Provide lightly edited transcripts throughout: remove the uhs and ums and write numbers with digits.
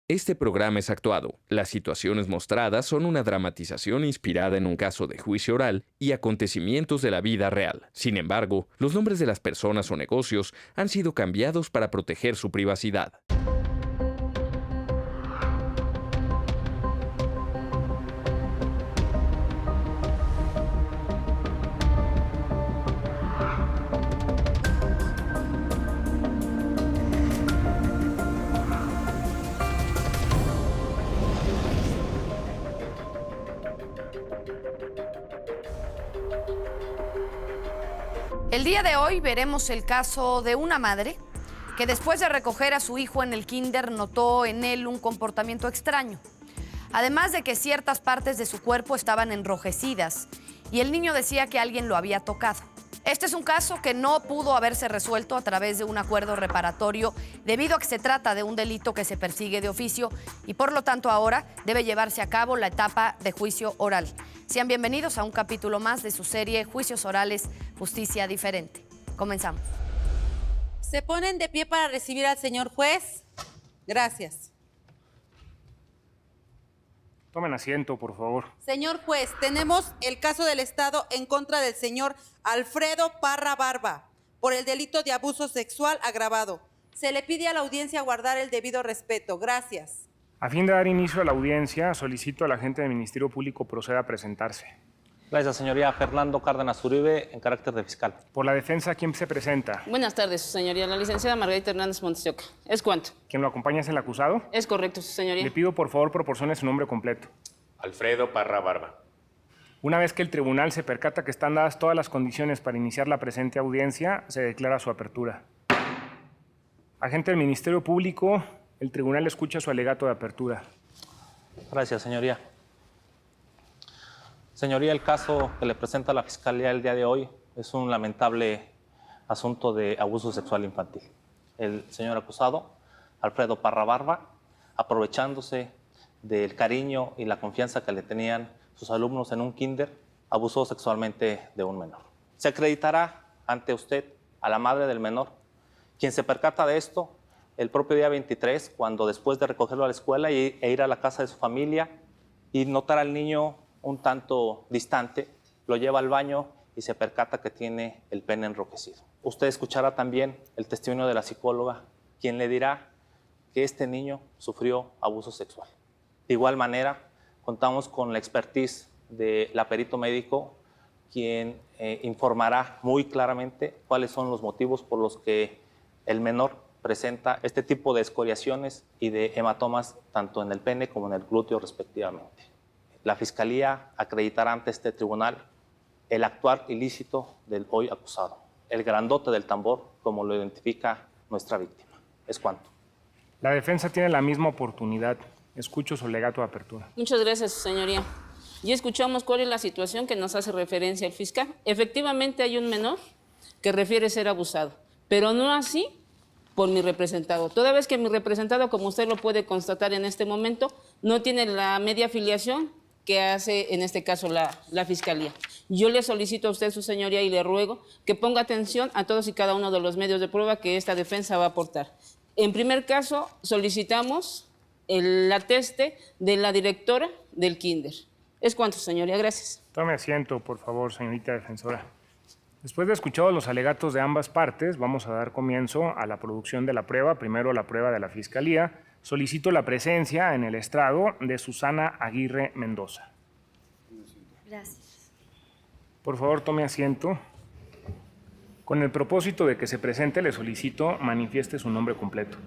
Este programa es actuado. Las situaciones mostradas son una dramatización inspirada en un caso de juicio oral y acontecimientos de la vida real. Sin embargo, los nombres de las personas o negocios han sido cambiados para proteger su privacidad. El día de hoy veremos el caso de una madre que después de recoger a su hijo en el kinder notó en él un comportamiento extraño. Además de que ciertas partes de su cuerpo estaban enrojecidas y el niño decía que alguien lo había tocado. Este es un caso que no pudo haberse resuelto a través de un acuerdo reparatorio debido a que se trata de un delito que se persigue de oficio y por lo tanto ahora debe llevarse a cabo la etapa de juicio oral. Sean bienvenidos a un capítulo más de su serie Juicios Orales, Justicia Diferente. Comenzamos. ¿Se ponen de pie para recibir al señor juez? Gracias. Tomen asiento, por favor. Señor juez, tenemos el caso del Estado en contra del señor Alfredo Parra Barba por el delito de abuso sexual agravado. Se le pide a la audiencia guardar el debido respeto. Gracias. A fin de dar inicio a la audiencia, solicito al agente del Ministerio Público proceda a presentarse. Gracias, señoría. Fernando Cárdenas Uribe, en carácter de fiscal. Por la defensa, ¿quién se presenta? Buenas tardes, su señoría. La licenciada Margarita Hernández Montesioca. ¿Es cuánto? ¿Quién lo acompaña es el acusado? Es correcto, su señoría. Le pido, por favor, proporcione su nombre completo. Alfredo Parra Barba. Una vez que el tribunal se percata que están dadas todas las condiciones para iniciar la presente audiencia, se declara su apertura. Agente del Ministerio Público, el tribunal escucha su alegato de apertura. Gracias, señoría. Señoría, el caso que le presenta la Fiscalía el día de hoy es un lamentable asunto de abuso sexual infantil. El señor acusado, Alfredo Parra Barba, aprovechándose del cariño y la confianza que le tenían sus alumnos en un kinder, abusó sexualmente de un menor. Se acreditará ante usted a la madre del menor, quien se percata de esto el propio día 23, cuando después de recogerlo a la escuela e ir a la casa de su familia y notar al niño un tanto distante, lo lleva al baño y se percata que tiene el pene enrojecido. Usted escuchará también el testimonio de la psicóloga, quien le dirá que este niño sufrió abuso sexual. De igual manera, contamos con la expertise de la perito médico, quien informará muy claramente cuáles son los motivos por los que el menor presenta este tipo de escoriaciones y de hematomas tanto en el pene como en el glúteo respectivamente. La Fiscalía acreditará ante este tribunal el actuar ilícito del hoy acusado, el grandote del tambor, como lo identifica nuestra víctima. Es cuanto. La defensa tiene la misma oportunidad. Escucho su alegato de apertura. Muchas gracias, su señoría. Ya escuchamos cuál es la situación que nos hace referencia el fiscal. Efectivamente hay un menor que refiere ser abusado, pero no así por mi representado. Toda vez que mi representado, como usted lo puede constatar en este momento, no tiene la media afiliación que hace en este caso la Fiscalía. Yo le solicito a usted, su señoría, y le ruego que ponga atención a todos y cada uno de los medios de prueba que esta defensa va a aportar. En primer caso, solicitamos el ateste de la directora del kinder. Es cuanto, señoría. Gracias. Tome asiento, por favor, señorita defensora. Después de escuchado los alegatos de ambas partes, vamos a dar comienzo a la producción de la prueba. Primero la prueba de la Fiscalía. Solicito la presencia en el estrado de Susana Aguirre Mendoza. Gracias. Por favor, tome asiento. Con el propósito de que se presente, le solicito manifieste su nombre completo.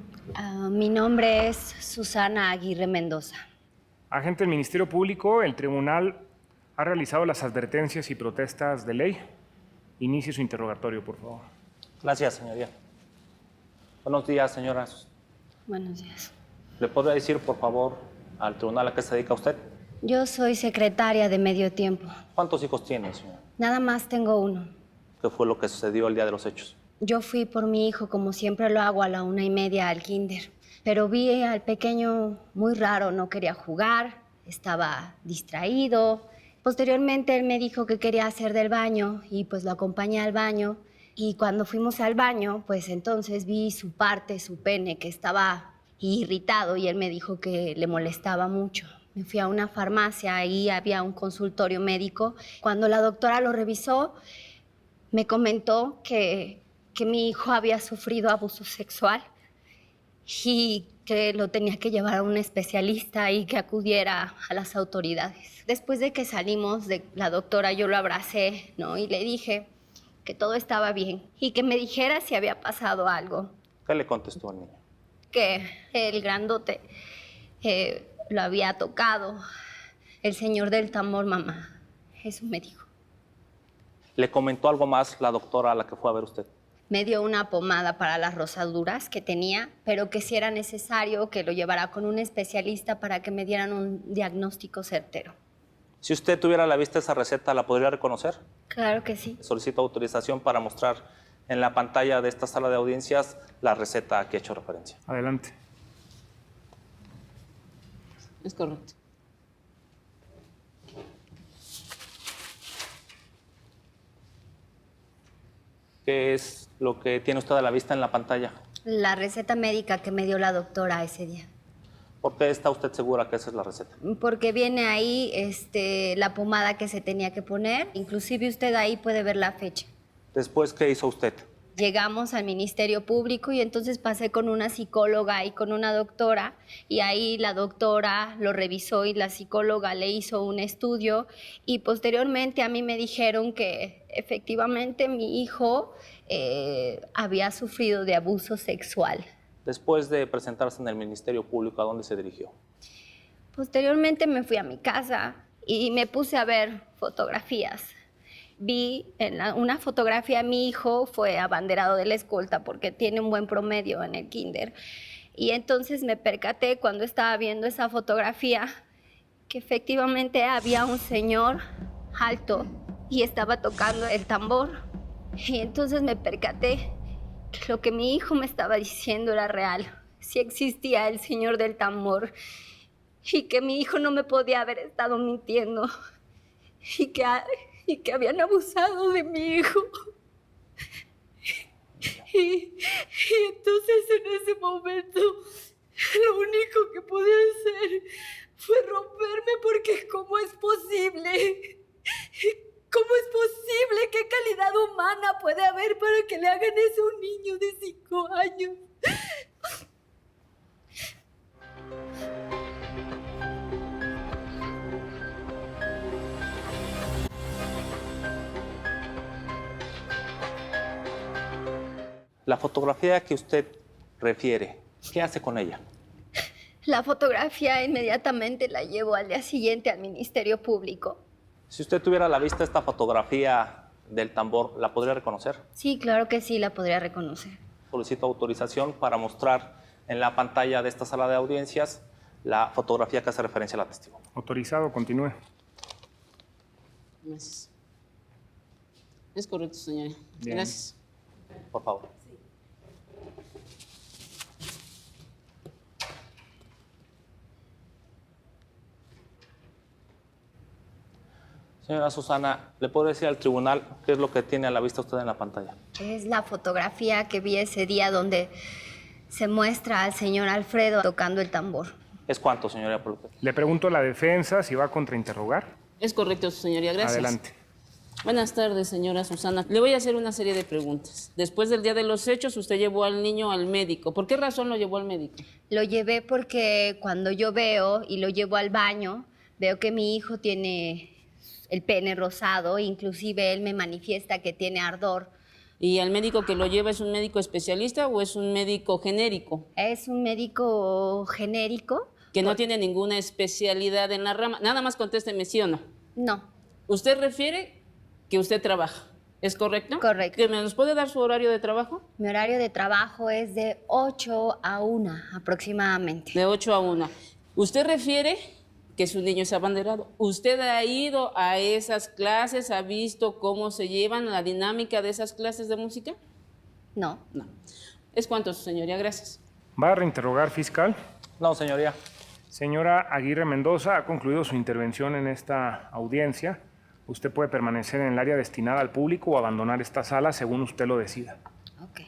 Mi nombre es Susana Aguirre Mendoza. Agente del Ministerio Público, el tribunal ha realizado las advertencias y protestas de ley. Inicie su interrogatorio, por favor. Gracias, señoría. Buenos días, señoras. Buenos días. ¿Le podría decir, por favor, al tribunal a qué se dedica usted? Yo soy secretaria de medio tiempo. ¿Cuántos hijos tiene, señora? Nada más tengo uno. ¿Qué fue lo que sucedió el día de los hechos? Yo fui por mi hijo, como siempre lo hago, a la 1:30 al kinder. Pero vi al pequeño muy raro, no quería jugar, estaba distraído. Posteriormente él me dijo que quería hacer del baño y pues lo acompañé al baño. Y cuando fuimos al baño, pues entonces vi su parte, su pene, que estaba y irritado, y él me dijo que le molestaba mucho. Me fui a una farmacia, ahí había un consultorio médico. Cuando la doctora lo revisó, me comentó que mi hijo había sufrido abuso sexual y que lo tenía que llevar a un especialista y que acudiera a las autoridades. Después de que salimos de la doctora, yo lo abracé, ¿no? Y le dije que todo estaba bien y que me dijera si había pasado algo. ¿Qué le contestó al niño? Que el grandote lo había tocado. El señor del tambor, mamá. Eso me dijo. ¿Le comentó algo más la doctora a la que fue a ver usted? Me dio una pomada para las rosaduras que tenía, pero que si era necesario que lo llevara con un especialista para que me dieran un diagnóstico certero. Si usted tuviera a la vista esa receta, ¿la podría reconocer? Claro que sí. Solicito autorización para mostrar en la pantalla de esta sala de audiencias la receta a que he hecho referencia. Adelante. Es correcto. ¿Qué es lo que tiene usted a la vista en la pantalla? La receta médica que me dio la doctora ese día. ¿Por qué está usted segura que esa es la receta? Porque viene ahí la pomada que se tenía que poner. Inclusive usted ahí puede ver la fecha. Después, ¿qué hizo usted? Llegamos al Ministerio Público y entonces pasé con una psicóloga y con una doctora, y ahí la doctora lo revisó y la psicóloga le hizo un estudio, y posteriormente a mí me dijeron que efectivamente mi hijo había sufrido de abuso sexual. Después de presentarse en el Ministerio Público, ¿a dónde se dirigió? Posteriormente me fui a mi casa y me puse a ver fotografías. Vi una fotografía, mi hijo fue abanderado de la escolta porque tiene un buen promedio en el kinder. Y entonces me percaté cuando estaba viendo esa fotografía que efectivamente había un señor alto y estaba tocando el tambor. Y entonces me percaté que lo que mi hijo me estaba diciendo era real. Sí existía el señor del tambor y que mi hijo no me podía haber estado mintiendo y que habían abusado de mi hijo. Y entonces en ese momento lo único que pude hacer fue romperme, porque ¿cómo es posible? ¿Cómo es posible? ¿Qué calidad humana puede haber para que le hagan eso a un niño de 5 años? La fotografía que usted refiere, ¿qué hace con ella? La fotografía inmediatamente la llevo al día siguiente al Ministerio Público. Si usted tuviera a la vista esta fotografía del tambor, ¿la podría reconocer? Sí, claro que sí, la podría reconocer. Solicito autorización para mostrar en la pantalla de esta sala de audiencias la fotografía que hace referencia a la testigo. Autorizado, continúe. Gracias. Es correcto, señora. Bien. Gracias. Por favor. Señora Susana, ¿le puedo decir al tribunal qué es lo que tiene a la vista usted en la pantalla? Es la fotografía que vi ese día donde se muestra al señor Alfredo tocando el tambor. ¿Es cuánto, señoría? Le pregunto a la defensa si va a contrainterrogar. Es correcto, señoría. Gracias. Adelante. Buenas tardes, señora Susana. Le voy a hacer una serie de preguntas. Después del día de los hechos, usted llevó al niño al médico. ¿Por qué razón lo llevó al médico? Lo llevé porque cuando yo veo y lo llevo al baño, veo que mi hijo tiene el pene rosado, inclusive él me manifiesta que tiene ardor. ¿Y al médico que lo lleva es un médico especialista o es un médico genérico? Es un médico genérico. Que no tiene ninguna especialidad en la rama. Nada más contésteme sí o no. No. Usted refiere que usted trabaja, ¿es correcto? Correcto. ¿Que nos puede dar su horario de trabajo? Mi horario de trabajo es de 8 a 1 aproximadamente. De 8 a 1. ¿Usted refiere que su niño es abanderado? ¿Usted ha ido a esas clases, ha visto cómo se llevan la dinámica de esas clases de música? No. No. ¿Es cuánto, señoría? Gracias. ¿Va a reinterrogar, fiscal? No, señoría. Señora Aguirre Mendoza, ha concluido su intervención en esta audiencia. Usted puede permanecer en el área destinada al público o abandonar esta sala según usted lo decida. Ok.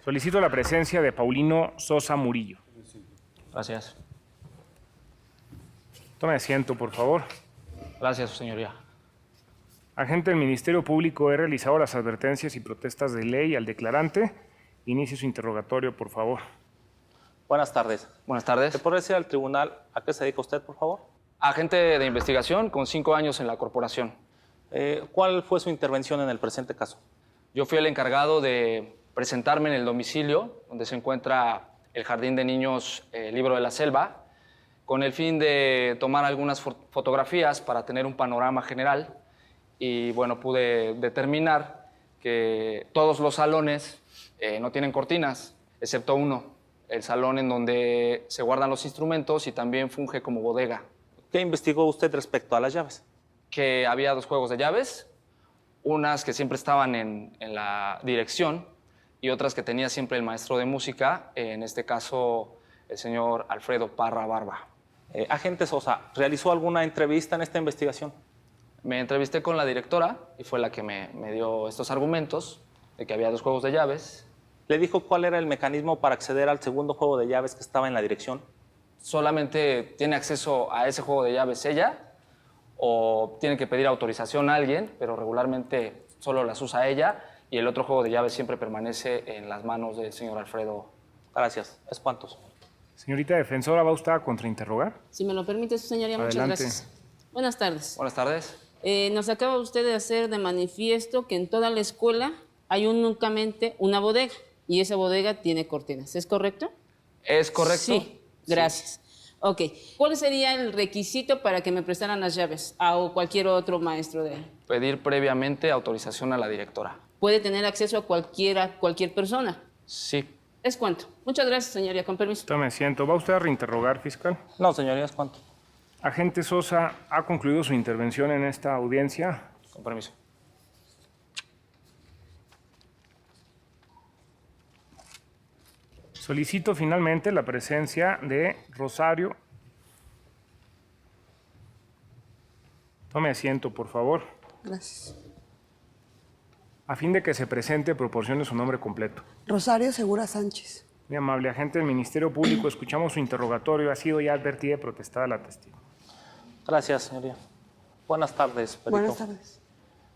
Solicito la presencia de Paulino Sosa Murillo. Gracias. Tome asiento, por favor. Gracias, su señoría. Agente del Ministerio Público, he realizado las advertencias y protestas de ley al declarante. Inicie su interrogatorio, por favor. Buenas tardes. Buenas tardes. ¿Se puede decir al tribunal a qué se dedica usted, por favor? Agente de investigación con 5 años en la corporación. ¿Cuál fue su intervención en el presente caso? Yo fui el encargado de presentarme en el domicilio donde se encuentra el Jardín de Niños Libro de la Selva, con el fin de tomar algunas fotografías para tener un panorama general. Y bueno, pude determinar que todos los salones no tienen cortinas, excepto uno, el salón en donde se guardan los instrumentos y también funge como bodega. ¿Qué investigó usted respecto a las llaves? Que había 2 juegos de llaves, unas que siempre estaban en la dirección y otras que tenía siempre el maestro de música, en este caso el señor Alfredo Parra Barba. Agente Sosa, ¿realizó alguna entrevista en esta investigación? Me entrevisté con la directora y fue la que me dio estos argumentos de que había 2 juegos de llaves. ¿Le dijo cuál era el mecanismo para acceder al segundo juego de llaves que estaba en la dirección? ¿Solamente tiene acceso a ese juego de llaves ella o tiene que pedir autorización a alguien, pero regularmente solo las usa ella y el otro juego de llaves siempre permanece en las manos del señor Alfredo? Gracias. ¿Es cuántos? Señorita defensora, ¿va usted a contrainterrogar? Si me lo permite, su señoría, muchas Adelante. gracias. Buenas tardes. Buenas tardes. Nos acaba usted de hacer de manifiesto que en toda la escuela hay únicamente una bodega y esa bodega tiene cortinas. ¿Es correcto? ¿Es correcto? Sí, gracias. Ok. ¿Cuál sería el requisito para que me prestaran las llaves o cualquier otro maestro de él? Pedir previamente autorización a la directora. ¿Puede tener acceso a cualquier persona? Sí. ¿Es cuánto? Muchas gracias, señoría. Con permiso. Tome asiento. ¿Va usted a reinterrogar, fiscal? No, señoría, ¿es cuánto? Agente Sosa, ¿ha concluido su intervención en esta audiencia? Con permiso. Solicito finalmente la presencia de Rosario. Tome asiento, por favor. Gracias. A fin de que se presente, proporcione su nombre completo. Rosario Segura Sánchez. Muy amable agente del Ministerio Público, escuchamos su interrogatorio. Ha sido ya advertida y protestada la testigo. Gracias, señoría. Buenas tardes, perito. Buenas tardes.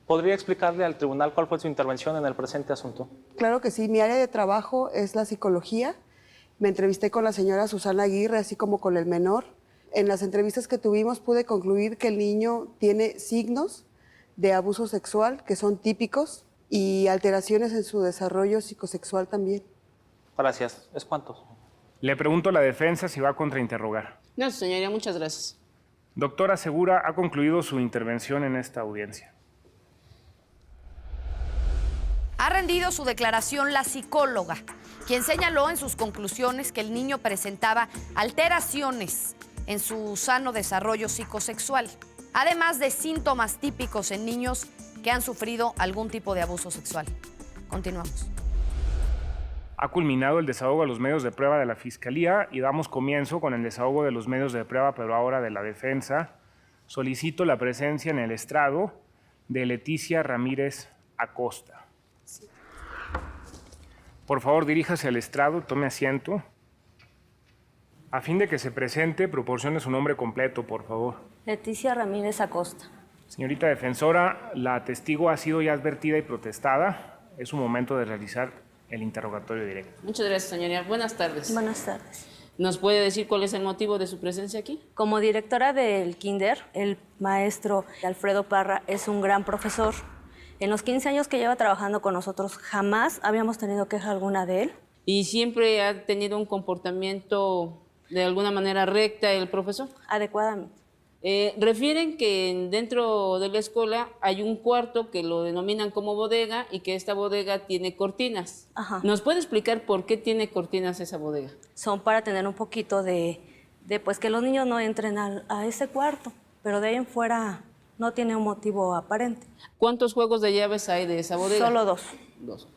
¿Podría explicarle al tribunal cuál fue su intervención en el presente asunto? Claro que sí. Mi área de trabajo es la psicología. Me entrevisté con la señora Susana Aguirre, así como con el menor. En las entrevistas que tuvimos pude concluir que el niño tiene signos de abuso sexual que son típicos y alteraciones en su desarrollo psicosexual también. Gracias. ¿Es cuánto? Le pregunto a la defensa si va a contrainterrogar. No, señoría, muchas gracias. Doctora Segura, ha concluido su intervención en esta audiencia. Ha rendido su declaración la psicóloga, quien señaló en sus conclusiones que el niño presentaba alteraciones en su sano desarrollo psicosexual, además de síntomas típicos en niños que han sufrido algún tipo de abuso sexual. Continuamos. Ha culminado el desahogo a los medios de prueba de la Fiscalía y damos comienzo con el desahogo de los medios de prueba, pero ahora de la defensa. Solicito la presencia en el estrado de Leticia Ramírez Acosta. Por favor, diríjase al estrado, tome asiento. A fin de que se presente, proporcione su nombre completo, por favor. Leticia Ramírez Acosta. Señorita defensora, la testigo ha sido ya advertida y protestada. Es su momento de realizar el interrogatorio directo. Muchas gracias, señoría. Buenas tardes. Buenas tardes. ¿Nos puede decir cuál es el motivo de su presencia aquí? Como directora del kinder, el maestro Alfredo Parra es un gran profesor. En los 15 años que lleva trabajando con nosotros, jamás habíamos tenido queja alguna de él. ¿Y siempre ha tenido un comportamiento de alguna manera recta el profesor? Adecuadamente. Refieren que dentro de la escuela hay un cuarto que lo denominan como bodega y que esta bodega tiene cortinas. Ajá. ¿Nos puede explicar por qué tiene cortinas esa bodega? Son para tener un poquito de pues que los niños no entren a ese cuarto, pero de ahí en fuera no tiene un motivo aparente. ¿Cuántos juegos de llaves hay de esa bodega? Solo 2. 2.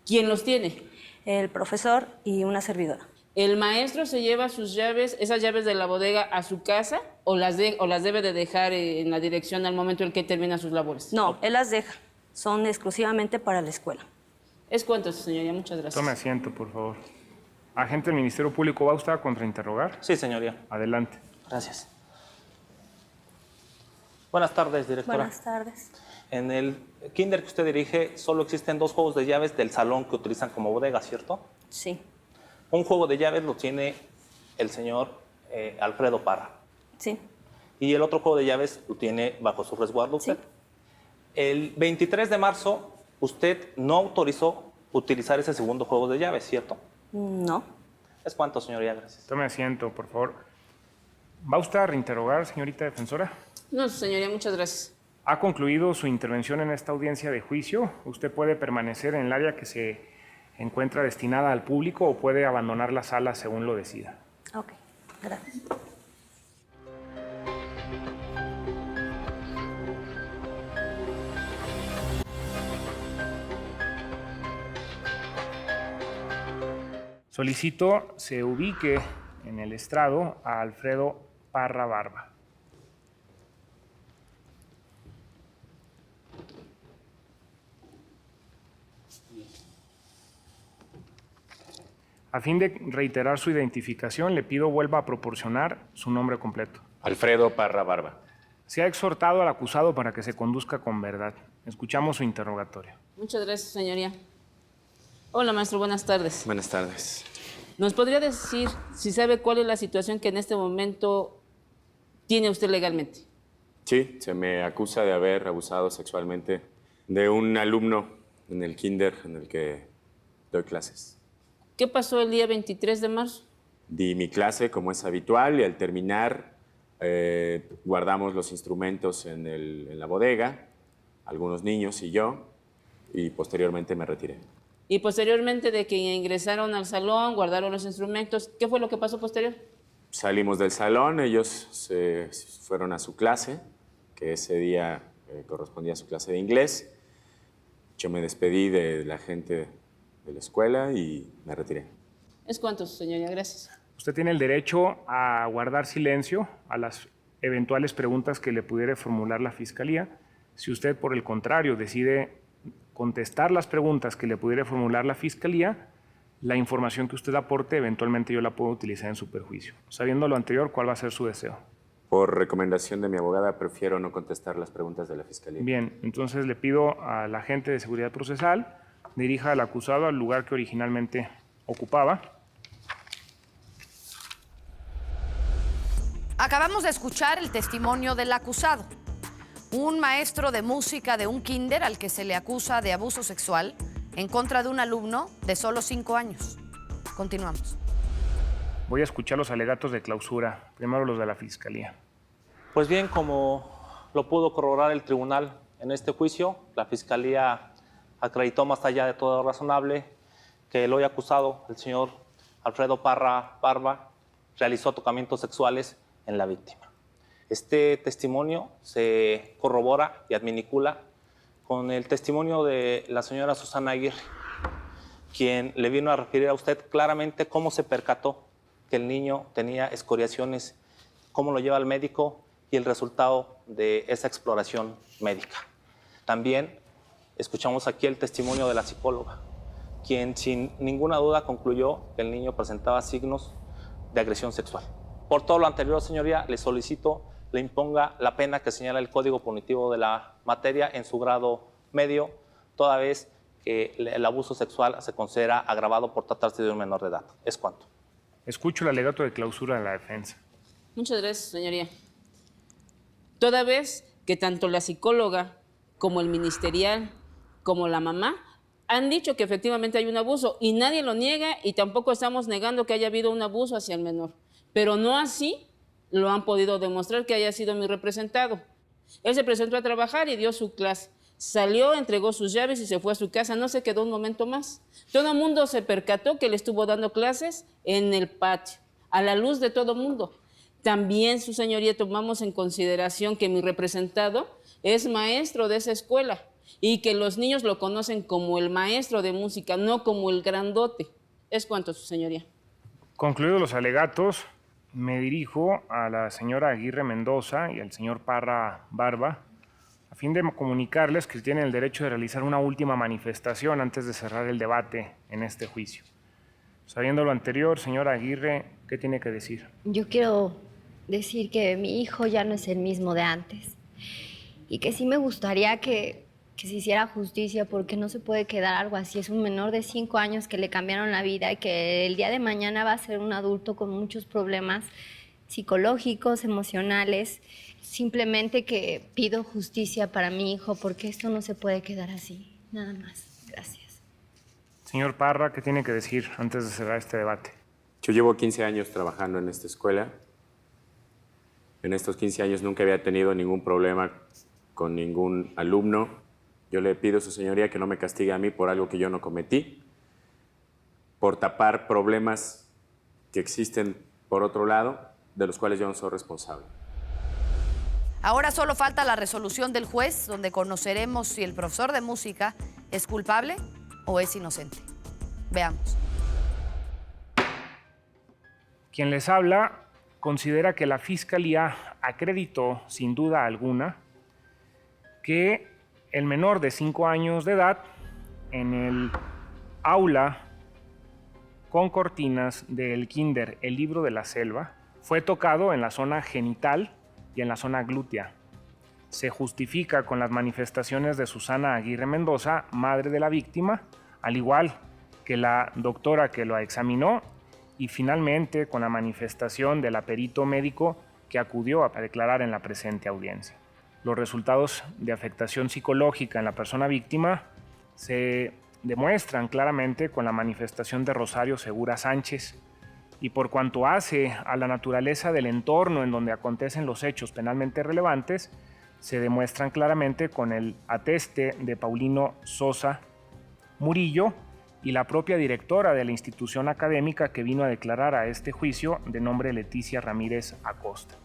¿Quién los tiene? El profesor y una servidora. ¿El maestro se lleva sus llaves, esas llaves de la bodega, a su casa o las debe de dejar en la dirección al momento en que termina sus labores? No, él las deja. Son exclusivamente para la escuela. Es cuanto, su señoría. Muchas gracias. Tome asiento, por favor. Agente del Ministerio Público, ¿va usted a contrainterrogar? Sí, señoría. Adelante. Gracias. Buenas tardes, directora. Buenas tardes. En el kinder que usted dirige, solo existen 2 juegos de llaves del salón que utilizan como bodega, ¿cierto? Sí. Un juego de llaves lo tiene el señor Alfredo Parra. Sí. Y el otro juego de llaves lo tiene bajo su resguardo usted. Sí. El 23 de marzo, usted no autorizó utilizar ese segundo juego de llaves, ¿cierto? No. ¿Es cuánto, señoría? Gracias. Tome asiento, por favor. ¿Va usted a reinterrogar, señorita defensora? No, su señoría. Muchas gracias. ¿Ha concluido su intervención en esta audiencia de juicio? Usted puede permanecer en el área que se encuentra destinada al público o puede abandonar la sala según lo decida. Ok, gracias. Solicito se ubique en el estrado a Alfredo Parra Barba. A fin de reiterar su identificación, le pido vuelva a proporcionar su nombre completo. Alfredo Parra Barba. Se ha exhortado al acusado para que se conduzca con verdad. Escuchamos su interrogatorio. Muchas gracias, señoría. Hola, maestro. Buenas tardes. Buenas tardes. ¿Nos podría decir si sabe cuál es la situación que en este momento tiene usted legalmente? Sí, se me acusa de haber abusado sexualmente de un alumno en el kinder en el que doy clases. ¿Qué pasó el día 23 de marzo? Di mi clase como es habitual y al terminar guardamos los instrumentos en la bodega, algunos niños y yo, y posteriormente me retiré. Y posteriormente de que ingresaron al salón, guardaron los instrumentos, ¿qué fue lo que pasó posterior? Salimos del salón, ellos se fueron a su clase, que ese día correspondía a su clase de inglés. Yo me despedí de la gente de la escuela y me retiré. Es cuanto, señoría. Gracias. Usted tiene el derecho a guardar silencio a las eventuales preguntas que le pudiera formular la Fiscalía. Si usted, por el contrario, decide contestar las preguntas que le pudiera formular la Fiscalía, la información que usted aporte, eventualmente yo la puedo utilizar en su perjuicio. Sabiendo lo anterior, ¿cuál va a ser su deseo? Por recomendación de mi abogada, prefiero no contestar las preguntas de la Fiscalía. Bien, entonces le pido al agente de seguridad procesal dirija al acusado al lugar que originalmente ocupaba. Acabamos de escuchar el testimonio del acusado, un maestro de música de un kinder al que se le acusa de abuso sexual en contra de un alumno de solo 5 años. Continuamos. Voy a escuchar los alegatos de clausura, primero los de la Fiscalía. Pues bien, como lo pudo corroborar el tribunal en este juicio, la Fiscalía acreditó más allá de todo razonable que el hoy acusado, el señor Alfredo Parra Barba, realizó tocamientos sexuales en la víctima. Este testimonio se corrobora y adminicula con el testimonio de la señora Susana Aguirre, quien le vino a referir a usted claramente cómo se percató que el niño tenía escoriaciones, cómo lo lleva al médico y el resultado de esa exploración médica. También escuchamos aquí el testimonio de la psicóloga, quien sin ninguna duda concluyó que el niño presentaba signos de agresión sexual. Por todo lo anterior, señoría, le solicito le imponga la pena que señala el Código Punitivo de la materia en su grado medio, toda vez que el abuso sexual se considera agravado por tratarse de un menor de edad. ¿Es cuanto? Escucho el alegato de clausura de la defensa. Muchas gracias, señoría. Toda vez que tanto la psicóloga como el ministerial como la mamá han dicho que efectivamente hay un abuso y nadie lo niega y tampoco estamos negando que haya habido un abuso hacia el menor, pero no así lo han podido demostrar que haya sido mi representado. Él se presentó a trabajar y dio su clase. Salió, entregó sus llaves y se fue a su casa. No se quedó un momento más. Todo el mundo se percató que le estuvo dando clases en el patio, a la luz de todo el mundo. También, su señoría, tomamos en consideración que mi representado es maestro de esa escuela y que los niños lo conocen como el maestro de música, no como el grandote. Es cuanto, su señoría. Concluidos los alegatos, me dirijo a la señora Aguirre Mendoza y al señor Parra Barba, a fin de comunicarles que tienen el derecho de realizar una última manifestación antes de cerrar el debate en este juicio. Sabiendo lo anterior, señora Aguirre, ¿qué tiene que decir? Yo quiero decir que mi hijo ya no es el mismo de antes y que sí me gustaría que se hiciera justicia, porque no se puede quedar algo así. Es un menor de 5 años que le cambiaron la vida y que el día de mañana va a ser un adulto con muchos problemas psicológicos, emocionales. Simplemente que pido justicia para mi hijo, porque esto no se puede quedar así. Nada más. Gracias. Señor Parra, ¿qué tiene que decir antes de cerrar este debate? Yo llevo 15 años trabajando en esta escuela. En estos 15 años nunca había tenido ningún problema con ningún alumno. Yo le pido a su señoría que no me castigue a mí por algo que yo no cometí, por tapar problemas que existen por otro lado, de los cuales yo no soy responsable. Ahora solo falta la resolución del juez, donde conoceremos si el profesor de música es culpable o es inocente. Veamos. Quien les habla considera que la Fiscalía acreditó, sin duda alguna, que el menor de 5 años de edad, en el aula con cortinas del kinder El Libro de la Selva, fue tocado en la zona genital y en la zona glútea. Se justifica con las manifestaciones de Susana Aguirre Mendoza, madre de la víctima, al igual que la doctora que lo examinó, y finalmente con la manifestación del perito médico que acudió a declarar en la presente audiencia. Los resultados de afectación psicológica en la persona víctima se demuestran claramente con la manifestación de Rosario Segura Sánchez, y por cuanto hace a la naturaleza del entorno en donde acontecen los hechos penalmente relevantes, se demuestran claramente con el ateste de Paulino Sosa Murillo y la propia directora de la institución académica que vino a declarar a este juicio, de nombre Leticia Ramírez Acosta.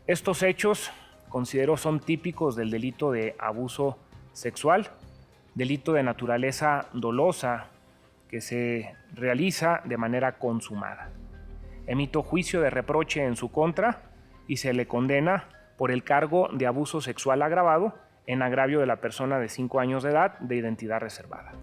Estos hechos considero son típicos del delito de abuso sexual, delito de naturaleza dolosa que se realiza de manera consumada. Emito juicio de reproche en su contra y se le condena por el cargo de abuso sexual agravado en agravio de la persona de 5 años de edad de identidad reservada.